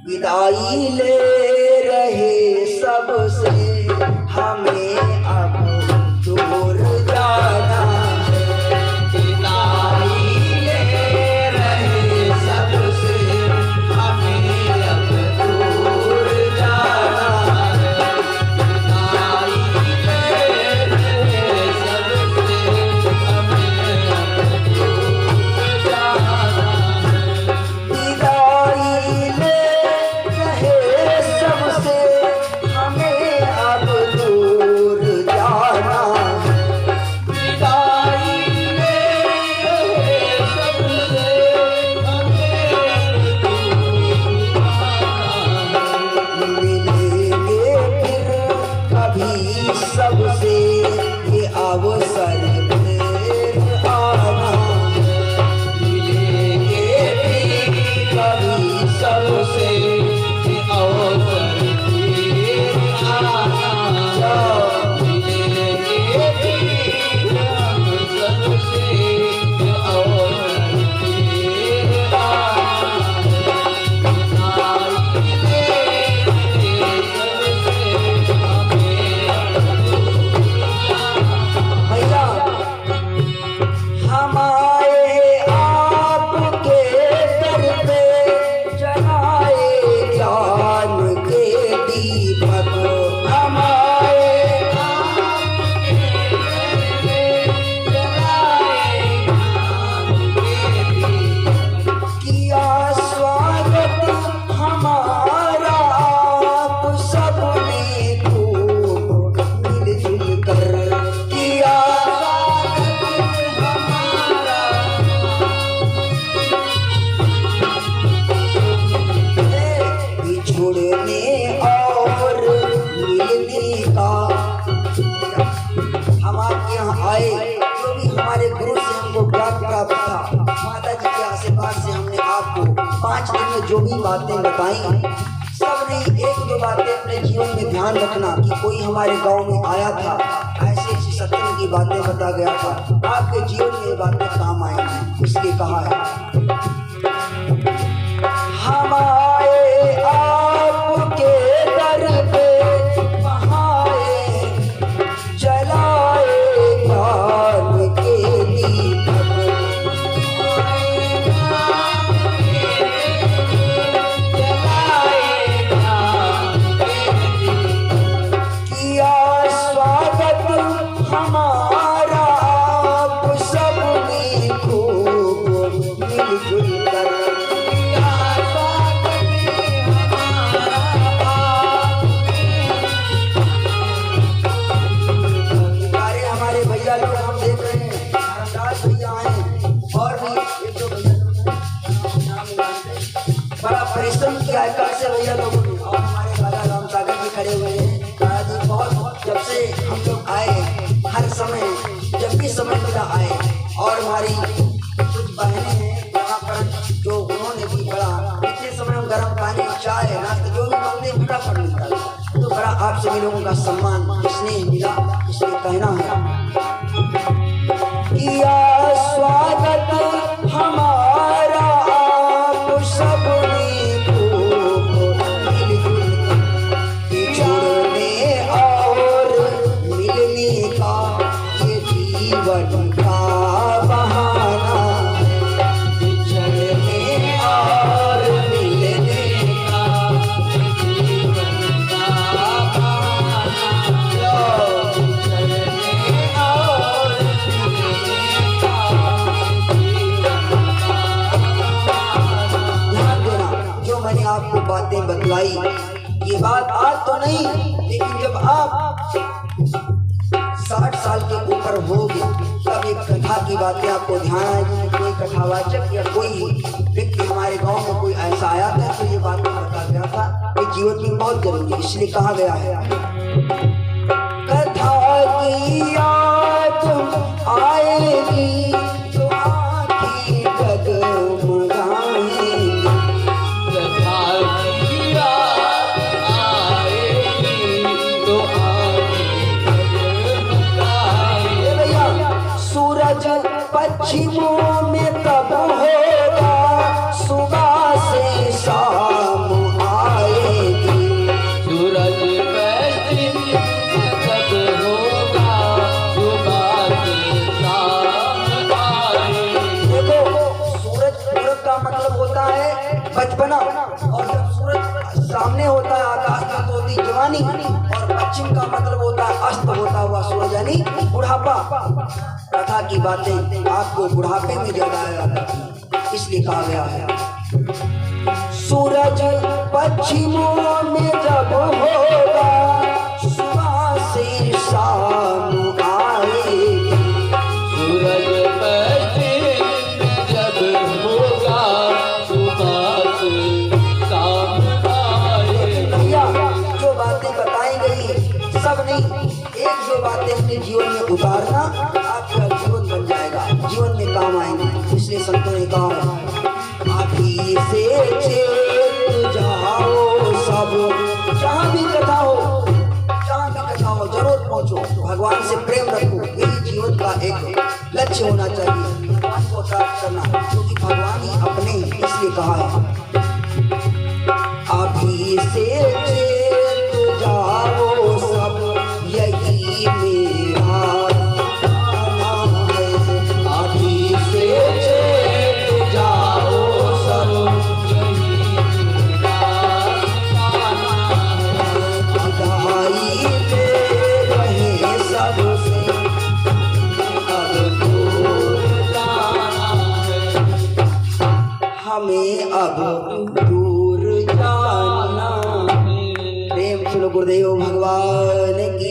विदाई ले रहे सबसे हमें अब दूर जाना है। विदाई ले रहे सबसे हमें अब दूर जाना है। विदाई ले रहे सबसे हमें अब दूर जाना है। विदाई ले रहे सबसे हमें अब दूर जाना है। विदाई ले रहे सबसे हमें अब दूर जाना है। मिलेंगे फिर कभी सबसे ये अवसर फिर आना है। मिलेंगे फिर कभी सबसे ये अवसर फिर आना है। मिलेंगे फिर हम सबसे ये अवसर फिर आना है। भैया हम आए आपके दर पे जलाए ज्ञान के दीपक। हम आए आपके दर पे जलाए ज्ञान के दीपक। किया स्वागत हमारा आप सबने खूब मिलजुल कर। किया स्वागत हमारा बिछुड़ने और मिलने का। हम आपके यहाँ आए, जो भी हमारे गुरु से हमको ज्ञान प्राप्त था, माता जी के आशीर्वाद से हमने आपको 5 दिन में जो भी बातें बताई, सब ने एक दो बातें अपने जीवन में ध्यान रखना कि कोई हमारे गांव में आया था, ऐसी ऐसी सत्संग की बातें बता गया था, आपके जीवन में ये बातें काम आएंगी, इसलिए कहा है। हम आए आपके दर पे बहाए जलाए ज्ञान के दीपक। जलाए ज्ञान के दीपक। किया स्वागत हमारा आप सबने खूब मिलजुल कर। हमारे भैया लोग हम देख रहे हैं, रामदास भैया हैं और भी एक दो भैया लोग हैं, नाम नहीं जानते। बड़ा परिश्रम किया है कल से भैया लोगों ने। और हमारे दादा राम सागर जी खड़े हुए हैं। दादा जी बहुत जब से हम लोग आए, हर समय जब भी समय मिला आए। और हमारी कुछ बहनें हैं यहाँ पर जो उन्होंने भी बड़ा इतने समय हम गर्म पानी चाय नाश्ता जो भी मांगते फटाफट मिलता है। तो बड़ा आप सभी लोगों का सम्मान स्नेह मिला, इसलिए कहना है। किया स्वागत हमारा आप सबने खूब मिलजुल कर। जुड़ने और मिलने का ये जीवन का बहाना है। बिछड़ने और मिलने का ये जीवन का बहाना है। बिछड़ने और मिलने का ये जीवन का बहाना। ध्यान देना, जो मैंने आपको बातें बतलाई, ये बात आज तो नहीं, लेकिन जब आप 60 साल के ऊपर होगी तब एक कथा की बातें आपको ध्यान आएगी। कोई कथावाचक या कोई व्यक्ति हमारे गांव में कोई ऐसा आया था तो ये बातें बता गया था। ये जीवन में बहुत जरूरी है, इसलिए कहा गया है। कथा की याद आएगी तो आँखें डगमगाएंगी। कथा की याद आएगी तो सूरज पश्चिमों में तब होगा, सुबह से शाम बचपना, और जब सूरज सामने होता है आकाश में तो होती जवानी, और पश्चिम का मतलब होता है अस्त होता हुआ सूरज यानी बुढ़ापा। कथा की बातें आपको बुढ़ापे में ज्यादा आया, इसलिए कहा गया है सूरज पश्चिमों में जब होगा सुबह से शाम आएगी। सूरज पश्चिम में जब होगा सुबह से शाम आएगी। भैया जो बातें बताई गई सब नहीं, एक जो बातें अपने जीवन में उतारना आपका जीवन बन जाएगा, जीवन में काम आएंगे। इसलिए संतों ने कहा अभी से चेत जाओ सब, जहाँ भी कथा हो, जहाँ भी कथा हो जरूर पहुँचो, भगवान से प्रेम रखो, यही जीवन का एक लक्ष्य होना चाहिए, भगवान को प्राप्त करना, क्योंकि भगवान ही अपने हैं, इसलिए कहा है अभी से चेत जाओ सब, यही मेरा नाम है। अभी से चेत जाओ सब, विदाई ले रहे सबसे, अब दूर जाना है, हमें अब दूर जाना। प्रेम चलो गुरुदेव भगवान।